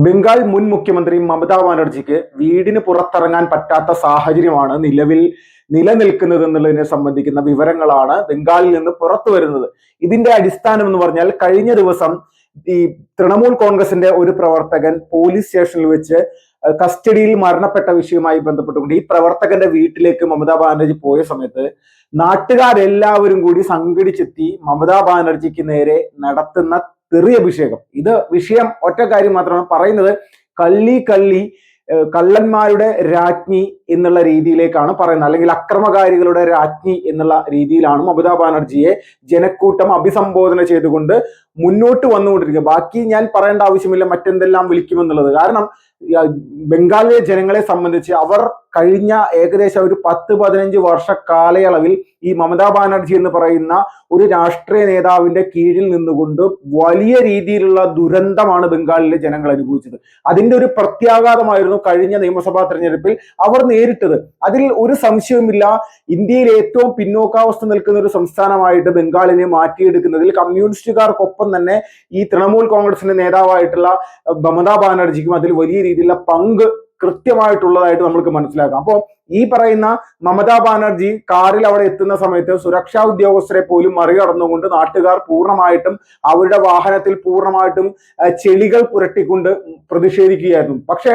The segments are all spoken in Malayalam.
ബംഗാൾ മുൻ മുഖ്യമന്ത്രി മമതാ ബാനർജിക്ക് വീടിന് പുറത്തിറങ്ങാൻ പറ്റാത്ത സാഹചര്യമാണ് നിലവിൽ നിലനിൽക്കുന്നത് എന്നുള്ളതിനെ സംബന്ധിക്കുന്ന വിവരങ്ങളാണ് ബംഗാളിൽ നിന്ന് പുറത്തു വരുന്നത്. ഇതിന്റെ അടിസ്ഥാനം എന്ന് പറഞ്ഞാൽ കഴിഞ്ഞ ദിവസം ഈ തൃണമൂൽ കോൺഗ്രസിന്റെ ഒരു പ്രവർത്തകൻ പോലീസ് സ്റ്റേഷനിൽ വെച്ച് കസ്റ്റഡിയിൽ മരണപ്പെട്ട വിഷയവുമായി ബന്ധപ്പെട്ടുകൊണ്ട് ഈ പ്രവർത്തകന്റെ വീട്ടിലേക്ക് മമതാ ബാനർജി പോയ സമയത്ത് നാട്ടുകാരെല്ലാവരും കൂടി സംഘടിച്ചെത്തി മമതാ ബാനർജിക്ക് നേരെ നടത്തുന്ന തെറിയ അഭിഷേകം. ഇത് വിഷയം ഒറ്റ കാര്യം മാത്രമാണ് പറയുന്നത്. കള്ളി കള്ളി കള്ളന്മാരുടെ രാജ്ഞി എന്നുള്ള രീതിയിലേക്കാണ് പറയുന്നത്, അല്ലെങ്കിൽ അക്രമകാരികളുടെ രാജ്ഞി എന്നുള്ള രീതിയിലാണ് മമതാ ബാനർജിയെ ജനക്കൂട്ടം അഭിസംബോധന ചെയ്തുകൊണ്ട് മുന്നോട്ട് വന്നുകൊണ്ടിരിക്കുക. ബാക്കി ഞാൻ പറയേണ്ട ആവശ്യമില്ല മറ്റെന്തെല്ലാം വിളിക്കുമെന്നുള്ളത്. കാരണം ബംഗാളിലെ ജനങ്ങളെ സംബന്ധിച്ച് അവർ കഴിഞ്ഞ ഏകദേശം ഒരു 10-15 വർഷ കാലയളവിൽ ഈ മമതാ ബാനർജി എന്ന് പറയുന്ന ഒരു രാഷ്ട്രീയ നേതാവിന്റെ കീഴിൽ നിന്നുകൊണ്ട് വലിയ രീതിയിലുള്ള ദുരന്തമാണ് ബംഗാളിലെ ജനങ്ങൾ അനുഭവിച്ചത്. അതിന്റെ ഒരു പ്രത്യാഘാതമായിരുന്നു കഴിഞ്ഞ നിയമസഭാ തെരഞ്ഞെടുപ്പിൽ അവർ നേരിട്ടത്. അതിൽ ഒരു സംശയവുമില്ല. ഇന്ത്യയിൽ ഏറ്റവും പിന്നോക്കാവസ്ഥ നിൽക്കുന്ന ഒരു സംസ്ഥാനമായിട്ട് ബംഗാളിനെ മാറ്റിയെടുക്കുന്നതിൽ കമ്മ്യൂണിസ്റ്റുകാർക്കൊപ്പം തന്നെ ഈ തൃണമൂൽ കോൺഗ്രസിന്റെ നേതാവായിട്ടുള്ള മമതാ ബാനർജിക്കും അതിൽ വലിയ രീതിയിലുള്ള പങ്ക് കൃത്യമായിട്ടുള്ളതായിട്ട് നമുക്ക് മനസ്സിലാക്കാം. അപ്പോൾ ഈ പറയുന്ന മമതാ ബാനർജി കാറിൽ അവിടെ എത്തുന്ന സമയത്ത് സുരക്ഷാ ഉദ്യോഗസ്ഥരെ പോലും മറികടന്നുകൊണ്ട് നാട്ടുകാർ പൂർണ്ണമായിട്ടും അവരുടെ വാഹനത്തിൽ പൂർണ്ണമായിട്ടും ചെളികൾ പുരട്ടിക്കൊണ്ട് പ്രതിഷേധിക്കുകയായിരുന്നു. പക്ഷെ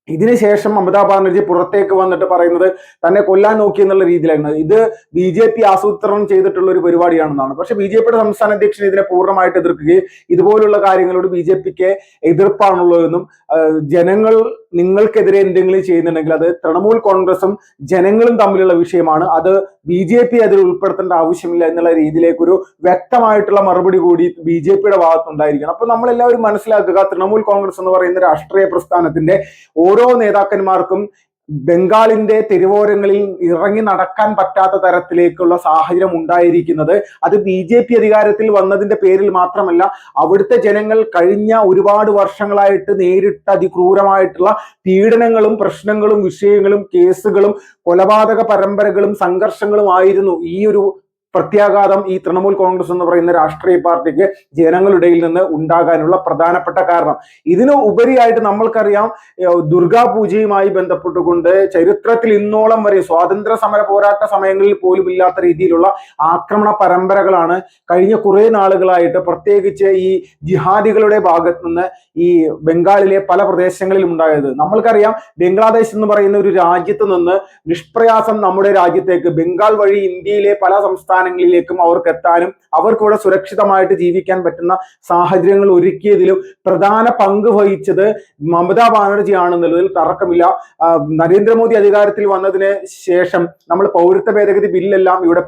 ഇതിനുശേഷം മമതാ ബാനർജി പുറത്തേക്ക് വന്നിട്ട് പറയുന്നത് തന്നെ കൊല്ലാൻ നോക്കി എന്നുള്ള രീതിയിലായിരുന്നു. ഇത് BJP ആസൂത്രണം ചെയ്തിട്ടുള്ള ഒരു പരിപാടിയാണെന്നാണ്. പക്ഷെ BJPയുടെ സംസ്ഥാന അധ്യക്ഷൻ ഇതിനെ പൂർണ്ണമായിട്ട് എതിർക്കുകയും ഇതുപോലുള്ള കാര്യങ്ങളോട് BJPക്ക് എതിർപ്പാണുള്ളതെന്നും ജനങ്ങൾ നിങ്ങൾക്കെതിരെ എന്തെങ്കിലും ചെയ്യുന്നുണ്ടെങ്കിൽ അത് തൃണമൂൽ കോൺഗ്രസും ജനങ്ങളും തമ്മിലുള്ള വിഷയമാണ്, അത് BJP അതിൽ ഉൾപ്പെടുത്തേണ്ട ആവശ്യമില്ല എന്നുള്ള രീതിയിലേക്കൊരു വ്യക്തമായിട്ടുള്ള മറുപടി കൂടി BJPയുടെ ഭാഗത്തുണ്ടായിരിക്കണം. അപ്പൊ നമ്മളെല്ലാവരും മനസ്സിലാക്കുക, തൃണമൂൽ കോൺഗ്രസ് എന്ന് പറയുന്ന രാഷ്ട്രീയ പ്രസ്ഥാനത്തിന്റെ ഓരോ നേതാക്കന്മാർക്കും ബംഗാളിന്റെ തെരുവോരങ്ങളിൽ ഇറങ്ങി നടക്കാൻ പറ്റാത്ത തരത്തിലേക്കുള്ള സാഹചര്യം ഉണ്ടായിരിക്കുന്നത് അത് BJP അധികാരത്തിൽ വന്നതിന്റെ പേരിൽ മാത്രമല്ല, അവിടുത്തെ ജനങ്ങൾ കഴിഞ്ഞ ഒരുപാട് വർഷങ്ങളായിട്ട് നേരിട്ട അതിക്രൂരമായിട്ടുള്ള പീഡനങ്ങളും പ്രശ്നങ്ങളും വിഷയങ്ങളും കേസുകളും കൊലപാതക പരമ്പരകളും സംഘർഷങ്ങളും ആയിരുന്നു ഈ ഒരു പ്രത്യാഘാതം ഈ തൃണമൂൽ കോൺഗ്രസ് എന്ന് പറയുന്ന രാഷ്ട്രീയ പാർട്ടിക്ക് ജനങ്ങളുടെ നിന്ന് ഉണ്ടാകാനുള്ള പ്രധാനപ്പെട്ട കാരണം. ഇതിന് ഉപരിയായിട്ട് നമ്മൾക്കറിയാം, ദുർഗാ പൂജയുമായി ബന്ധപ്പെട്ടുകൊണ്ട് ചരിത്രത്തിൽ ഇന്നോളം വരെ സ്വാതന്ത്ര്യ സമര പോരാട്ട സമയങ്ങളിൽ പോലും ഇല്ലാത്ത രീതിയിലുള്ള ആക്രമണ പരമ്പരകളാണ് കഴിഞ്ഞ കുറെ നാളുകളായിട്ട് പ്രത്യേകിച്ച് ഈ ജിഹാദികളുടെ ഭാഗത്ത് നിന്ന് ഈ ബംഗാളിലെ പല പ്രദേശങ്ങളിലും ഉണ്ടായത്. നമ്മൾക്കറിയാം, ബംഗ്ലാദേശ് എന്ന് പറയുന്ന ഒരു രാജ്യത്ത് നിന്ന് നിഷ്പ്രയാസം നമ്മുടെ രാജ്യത്തേക്ക് ബംഗാൾ വഴി ഇന്ത്യയിലെ പല സംസ്ഥാനങ്ങളിലേക്കും അവർക്ക് എത്താനും അവർക്കിവിടെ സുരക്ഷിതമായിട്ട് ജീവിക്കാൻ പറ്റുന്ന സാഹചര്യങ്ങൾ ഒരുക്കിയതിലും പ്രധാന പങ്ക് വഹിച്ചത് മമതാ ബാനർജി ആണെന്നുള്ളതിൽ തർക്കമില്ല. നരേന്ദ്രമോദി അധികാരത്തിൽ വന്നതിന് ശേഷം നമ്മൾ പൗരത്വ ഭേദഗതി ബില്ലെല്ലാം ഇവിടെ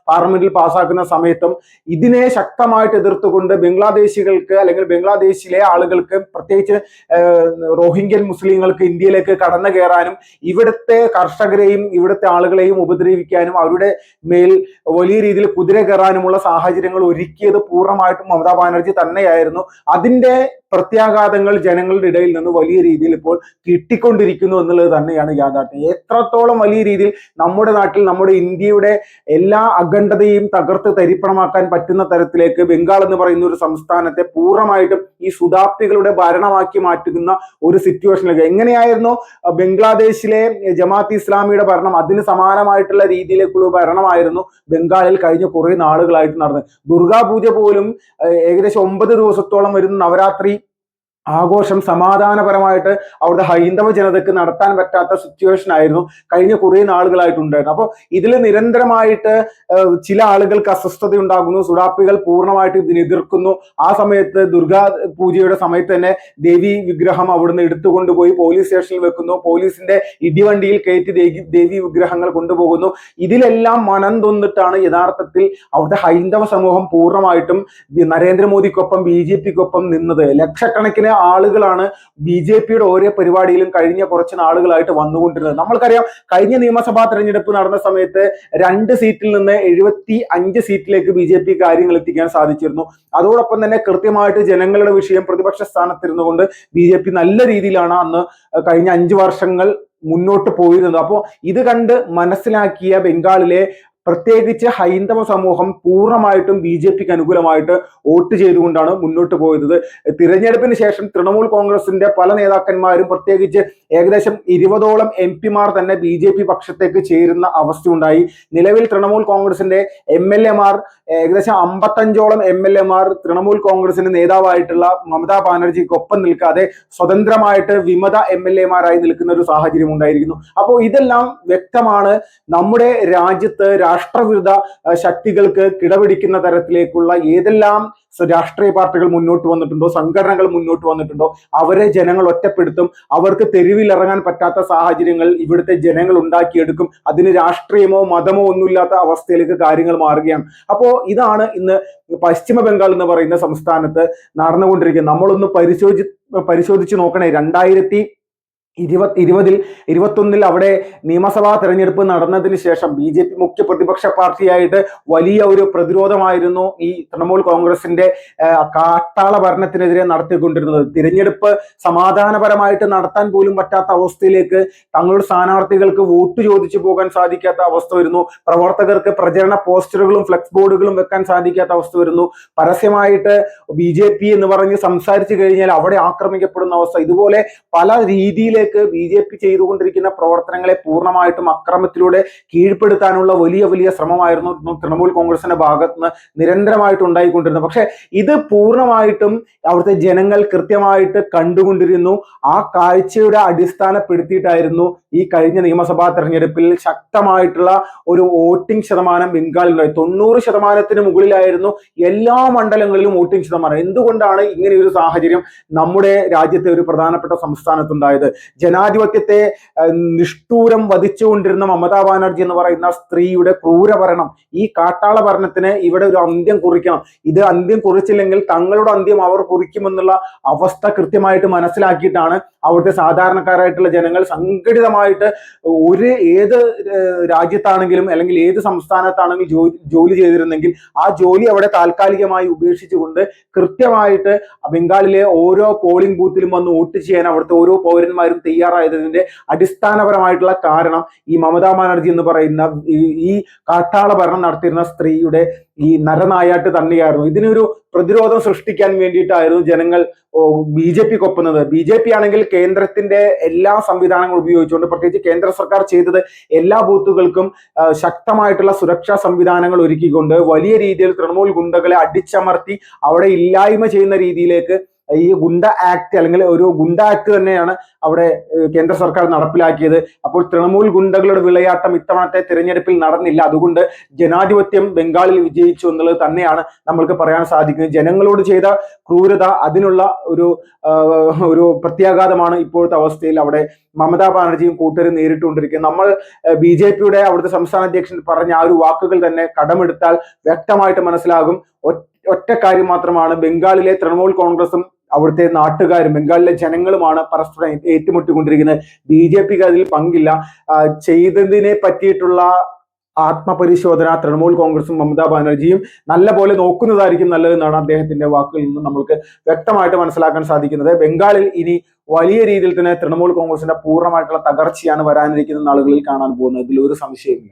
പാർലമെന്റിൽ പാസ്സാക്കുന്ന സമയത്തും ഇതിനെ ശക്തമായിട്ട് എതിർത്തുകൊണ്ട് ബംഗ്ലാദേശികൾക്ക് അല്ലെങ്കിൽ ബംഗ്ലാദേശിലെ ആളുകൾക്ക് പ്രത്യേകിച്ച് റോഹിംഗ്യൻ മുസ്ലിങ്ങൾക്ക് ഇന്ത്യയിലേക്ക് കടന്നു കയറാനും ഇവിടുത്തെ കർഷകരെയും ഇവിടുത്തെ ആളുകളെയും ഉപദ്രവിക്കാനും അവരുടെ മേൽ വലിയ രീതിയിൽ കുതിര കയറാനുമുള്ള സാഹചര്യങ്ങൾ ഒരുക്കിയത് പൂർണ്ണമായിട്ടും മമതാ ബാനർജി തന്നെയായിരുന്നു. അതിന്റെ പ്രത്യാഘാതങ്ങൾ ജനങ്ങളുടെ ഇടയിൽ നിന്ന് വലിയ രീതിയിൽ ഇപ്പോൾ കിട്ടിക്കൊണ്ടിരിക്കുന്നു എന്നുള്ളത് തന്നെയാണ് യാഥാർത്ഥ്യം. എത്രത്തോളം വലിയ രീതിയിൽ നമ്മുടെ നാട്ടിൽ നമ്മുടെ ഇന്ത്യയുടെ എല്ലാ അഖണ്ഡതയും തകർത്ത് തരിപ്പണമാക്കാൻ പറ്റുന്ന തരത്തിലേക്ക് ബംഗാൾ എന്ന് പറയുന്ന ഒരു സംസ്ഥാനത്തെ പൂർണ്ണമായിട്ടും ഈ സുഡാപ്പികളുടെ ഭരണമാക്കി മാറ്റുന്ന ഒരു സിറ്റുവേഷനിലേക്ക് എങ്ങനെയായിരുന്നു ബംഗ്ലാദേശിലെ ജമാഅത്ത് ഇസ്ലാമിയുടെ ഭരണം, അതിന് സമാനമായിട്ടുള്ള രീതിയിലേക്കുള്ള ഭരണമായിരുന്നു ബംഗാളിൽ കഴിഞ്ഞ കുറെ നാളുകളായിട്ട് നടന്നത്. ദുർഗാ പൂജ പോലും ഏകദേശം 9 ദിവസത്തോളം വരുന്ന നവരാത്രി ആഘോഷം സമാധാനപരമായിട്ട് അവിടുത്തെ ഹൈന്ദവ ജനതയ്ക്ക് നടത്താൻ പറ്റാത്ത സിറ്റുവേഷൻ ആയിരുന്നു കഴിഞ്ഞ കുറെ നാളുകളായിട്ടുണ്ടായിരുന്നു. അപ്പോൾ ഇതിൽ നിരന്തരമായിട്ട് ചില ആളുകൾക്ക് അസ്വസ്ഥത ഉണ്ടാകുന്നു, സുഡാപ്പികൾ പൂർണ്ണമായിട്ട് ഇതിനെ എതിർക്കുന്നു. ആ സമയത്ത് ദുർഗാ പൂജയുടെ സമയത്ത് തന്നെ ദേവി വിഗ്രഹം അവിടുന്ന് എടുത്തുകൊണ്ടുപോയി പോലീസ് സ്റ്റേഷനിൽ വെക്കുന്നു, പോലീസിന്റെ ഇടിവണ്ടിയിൽ കയറ്റി ദേവി വിഗ്രഹങ്ങൾ കൊണ്ടുപോകുന്നു. ഇതിലെല്ലാം മനം തൊന്നിട്ടാണ് യഥാർത്ഥത്തിൽ അവിടുത്തെ ഹൈന്ദവ സമൂഹം പൂർണ്ണമായിട്ടും നരേന്ദ്രമോദിക്കൊപ്പം BJPക്കൊപ്പം നിന്നത്. ലക്ഷക്കണക്കിന് ആളുകളാണ് BJPയുടെ ഓരോ പരിപാടിയിലും കഴിഞ്ഞ കുറച്ച് നാളുകളായിട്ട് വന്നുകൊണ്ടിരുന്നത്. നമ്മൾക്കറിയാം, കഴിഞ്ഞ നിയമസഭാ തെരഞ്ഞെടുപ്പ് നടന്ന സമയത്ത് 2 സീറ്റിൽ നിന്ന് 75 സീറ്റിലേക്ക് BJP കാര്യങ്ങൾ എത്തിക്കാൻ സാധിച്ചിരുന്നു. അതോടൊപ്പം തന്നെ കൃത്യമായിട്ട് ജനങ്ങളുടെ വിഷയം പ്രതിപക്ഷ സ്ഥാനത്തിരുന്നു കൊണ്ട് BJP നല്ല രീതിയിലാണ് അന്ന് കഴിഞ്ഞ 5 വർഷങ്ങൾ മുന്നോട്ട് പോയിരുന്നത്. അപ്പോൾ ഇത് കണ്ട് മനസ്സിലാക്കിയ ബംഗാളിലെ പ്രത്യേകിച്ച് ഹൈന്ദവ സമൂഹം പൂർണ്ണമായിട്ടും BJPക്ക് അനുകൂലമായിട്ട് വോട്ട് ചെയ്തുകൊണ്ടാണ് മുന്നോട്ട് പോയത്. തിരഞ്ഞെടുപ്പിന് ശേഷം തൃണമൂൽ കോൺഗ്രസിന്റെ പല നേതാക്കന്മാരും പ്രത്യേകിച്ച് ഏകദേശം 20ഓളം MP തന്നെ BJP പക്ഷത്തേക്ക് ചേരുന്ന അവസ്ഥയുണ്ടായി. നിലവിൽ തൃണമൂൽ കോൺഗ്രസിന്റെ MLA ഏകദേശം 55ഓളം MLA തൃണമൂൽ കോൺഗ്രസിന്റെ നേതാവായിട്ടുള്ള മമതാ ബാനർജിക്കൊപ്പം നിൽക്കാതെ സ്വതന്ത്രമായിട്ട് വിമത MLA നിൽക്കുന്ന ഒരു സാഹചര്യം ഉണ്ടായിരിക്കുന്നു. അപ്പോൾ ഇതെല്ലാം വ്യക്തമാണ്, നമ്മുടെ രാജ്യത്ത് രാഷ്ട്രവിരുദ്ധ ശക്തികൾക്ക് കിടപിടിക്കുന്ന തരത്തിലേക്കുള്ള ഏതെല്ലാം രാഷ്ട്രീയ പാർട്ടികൾ മുന്നോട്ട് വന്നിട്ടുണ്ടോ, സംഘടനകൾ മുന്നോട്ട് വന്നിട്ടുണ്ടോ, അവരെ ജനങ്ങൾ ഒറ്റപ്പെടുത്തും. അവർക്ക് തെരുവിൽ ഇറങ്ങാൻ പറ്റാത്ത സാഹചര്യങ്ങൾ ഇവിടുത്തെ ജനങ്ങൾ ഉണ്ടാക്കിയെടുക്കും. അതിന് രാഷ്ട്രീയമോ മതമോ ഒന്നുമില്ലാത്ത അവസ്ഥയിലേക്ക് കാര്യങ്ങൾ മാറുകയാണ്. അപ്പോ ഇതാണ് ഇന്ന് പശ്ചിമ ബംഗാൾ എന്ന് പറയുന്ന സംസ്ഥാനത്ത് നടന്നുകൊണ്ടിരിക്കുന്നത്. നമ്മളൊന്ന് പരിശോധിച്ച് നോക്കണേ. 2021 അവിടെ നിയമസഭാ തെരഞ്ഞെടുപ്പ് നടന്നതിന് ശേഷം BJP മുഖ്യ പ്രതിപക്ഷ പാർട്ടിയായിട്ട് വലിയ ഒരു പ്രതിരോധമായിരുന്നു ഈ തൃണമൂൽ കോൺഗ്രസിന്റെ കാട്ടാള ഭരണത്തിനെതിരെ നടത്തിക്കൊണ്ടിരുന്നത്. തിരഞ്ഞെടുപ്പ് സമാധാനപരമായിട്ട് നടത്താൻ പോലും പറ്റാത്ത അവസ്ഥയിലേക്ക് തങ്ങളുടെ സ്ഥാനാർത്ഥികൾക്ക് വോട്ട് ചോദിച്ചു പോകാൻ സാധിക്കാത്ത അവസ്ഥ വരുന്നു. പ്രവർത്തകർക്ക് പ്രചരണ പോസ്റ്ററുകളും ഫ്ലെക്സ് ബോർഡുകളും വെക്കാൻ സാധിക്കാത്ത അവസ്ഥ വരുന്നു. പരസ്യമായിട്ട് BJP എന്ന് പറഞ്ഞ് സംസാരിച്ചു കഴിഞ്ഞാൽ അവിടെ ആക്രമിക്കപ്പെടുന്ന അവസ്ഥ. ഇതുപോലെ പല രീതിയിലേക്ക് BJP ചെയ്തുകൊണ്ടിരിക്കുന്ന പ്രവർത്തനങ്ങളെ പൂർണ്ണമായിട്ടും അക്രമത്തിലൂടെ കീഴ്പ്പെടുത്താനുള്ള വലിയ ശ്രമമായിരുന്നു തൃണമൂൽ കോൺഗ്രസിന്റെ ഭാഗത്ത് നിന്ന് നിരന്തരമായിട്ട് ഉണ്ടായിക്കൊണ്ടിരുന്നത്. പക്ഷെ ഇത് പൂർണ്ണമായിട്ടും അവിടുത്തെ ജനങ്ങൾ കൃത്യമായിട്ട് കണ്ടുകൊണ്ടിരുന്നു. ആ കാഴ്ചയുടെ അടിസ്ഥാനപ്പെടുത്തിയിട്ടായിരുന്നു ഈ കഴിഞ്ഞ നിയമസഭാ തെരഞ്ഞെടുപ്പിൽ ശക്തമായിട്ടുള്ള ഒരു വോട്ടിംഗ് ശതമാനം ബംഗാളിലുണ്ടായി. 90% മുകളിലായിരുന്നു എല്ലാ മണ്ഡലങ്ങളിലും വോട്ടിംഗ് ശതമാനം. എന്തുകൊണ്ടാണ് ഇങ്ങനെ ഒരു സാഹചര്യം നമ്മുടെ രാജ്യത്തെ ഒരു പ്രധാനപ്പെട്ട സംസ്ഥാനത്തുണ്ടായത്? ജനാധിപത്യത്തെ നിഷ്ഠൂരം വധിച്ചുകൊണ്ടിരുന്ന മമതാ ബാനർജി എന്ന് പറയുന്ന സ്ത്രീയുടെ ക്രൂരഭരണം, ഈ കാട്ടാള ഭരണത്തിന് ഇവിടെ ഒരു അന്ത്യം കുറിക്കണം. ഇത് അന്ത്യം കുറിച്ചില്ലെങ്കിൽ തങ്ങളുടെ അന്ത്യം അവർ കുറിക്കുമെന്നുള്ള അവസ്ഥ കൃത്യമായിട്ട് മനസ്സിലാക്കിയിട്ടാണ് അവിടുത്തെ സാധാരണക്കാരായിട്ടുള്ള ജനങ്ങൾ സംഘടിതമായിട്ട് ഏത് രാജ്യത്താണെങ്കിലും അല്ലെങ്കിൽ ഏത് സംസ്ഥാനത്താണെങ്കിലും ജോലി ചെയ്തിരുന്നെങ്കിൽ ആ ജോലി അവിടെ താൽക്കാലികമായി ഉപേക്ഷിച്ചുകൊണ്ട് കൃത്യമായിട്ട് ബംഗാളിലെ ഓരോ പോളിംഗ് ബൂത്തിലും വന്ന് വോട്ട് ചെയ്യാൻ അവിടുത്തെ ഓരോ പൗരന്മാരും തയ്യാറായതിന്റെ അടിസ്ഥാനപരമായിട്ടുള്ള കാരണം ഈ മമതാ ബാനർജി എന്ന് പറയുന്ന ഈ കാട്ടാള ഭരണം നടത്തിയിരുന്ന സ്ത്രീയുടെ ഈ നരനായാട്ട് തന്നെയായിരുന്നു. ഇതിനൊരു പ്രതിരോധം സൃഷ്ടിക്കാൻ വേണ്ടിയിട്ടായിരുന്നു ജനങ്ങൾ BJPക്കൊപ്പുന്നത്. BJP ആണെങ്കിൽ കേന്ദ്രത്തിന്റെ എല്ലാ സംവിധാനങ്ങളും ഉപയോഗിച്ചുകൊണ്ട്, പ്രത്യേകിച്ച് കേന്ദ്ര സർക്കാർ ചെയ്തത് എല്ലാ ബൂത്തുകൾക്കും ശക്തമായിട്ടുള്ള സുരക്ഷാ സംവിധാനങ്ങൾ ഒരുക്കിക്കൊണ്ട് വലിയ രീതിയിൽ തൃണമൂൽ ഗുണ്ടകളെ അടിച്ചമർത്തി അവിടെ ഇല്ലായ്മ ചെയ്യുന്ന രീതിയിലേക്ക് ഈ ഗുണ്ട ആക്ട് അല്ലെങ്കിൽ ഒരു ഗുണ്ട ആക്ട് തന്നെയാണ് അവിടെ കേന്ദ്ര സർക്കാർ നടപ്പിലാക്കിയത്. അപ്പോൾ തൃണമൂൽ ഗുണ്ടകളുടെ വിളയാട്ടം ഇത്തവണത്തെ തിരഞ്ഞെടുപ്പിൽ നടന്നില്ല. അതുകൊണ്ട് ജനാധിപത്യം ബംഗാളിൽ വിജയിച്ചു എന്നുള്ളത് തന്നെയാണ് നമ്മൾക്ക് പറയാൻ സാധിക്കുന്നത്. ജനങ്ങളോട് ചെയ്ത ക്രൂരത അതിനുള്ള ഒരു പ്രത്യാഘാതമാണ് ഇപ്പോഴത്തെ അവസ്ഥയിൽ അവിടെ മമതാ ബാനർജിയും കൂട്ടരും നേരിട്ടുകൊണ്ടിരിക്കുന്നത്. നമ്മൾ BJPയുടെ അവിടുത്തെ സംസ്ഥാന അധ്യക്ഷൻ പറഞ്ഞ ആ ഒരു വാക്കുകൾ തന്നെ കടമെടുത്താൽ വ്യക്തമായിട്ട് മനസ്സിലാകും. ഒറ്റ കാര്യം മാത്രമാണ്, ബംഗാളിലെ തൃണമൂൽ കോൺഗ്രസും അവിടുത്തെ നാട്ടുകാരും ബംഗാളിലെ ജനങ്ങളുമാണ് പരസ്പരം ഏറ്റുമുട്ടിക്കൊണ്ടിരിക്കുന്നത്. BJPക്ക് അതിൽ പങ്കില്ല. ചെയ്തതിനെ പറ്റിയിട്ടുള്ള ആത്മപരിശോധന തൃണമൂൽ കോൺഗ്രസും മമതാ ബാനർജിയും നല്ല പോലെ നോക്കുന്നതായിരിക്കും നല്ലതെന്നാണ് അദ്ദേഹത്തിന്റെ വാക്കുകളിൽ നിന്ന് നമ്മൾക്ക് വ്യക്തമായിട്ട് മനസ്സിലാക്കാൻ സാധിക്കുന്നത്. ബംഗാളിൽ ഇനി വലിയ രീതിയിൽ തന്നെ തൃണമൂൽ കോൺഗ്രസിന്റെ പൂർണ്ണമായിട്ടുള്ള തകർച്ചയാണ് വരാനിരിക്കുന്ന നാളുകളിൽ കാണാൻ പോകുന്നത്. ഇതിലൊരു സംശയമില്ല.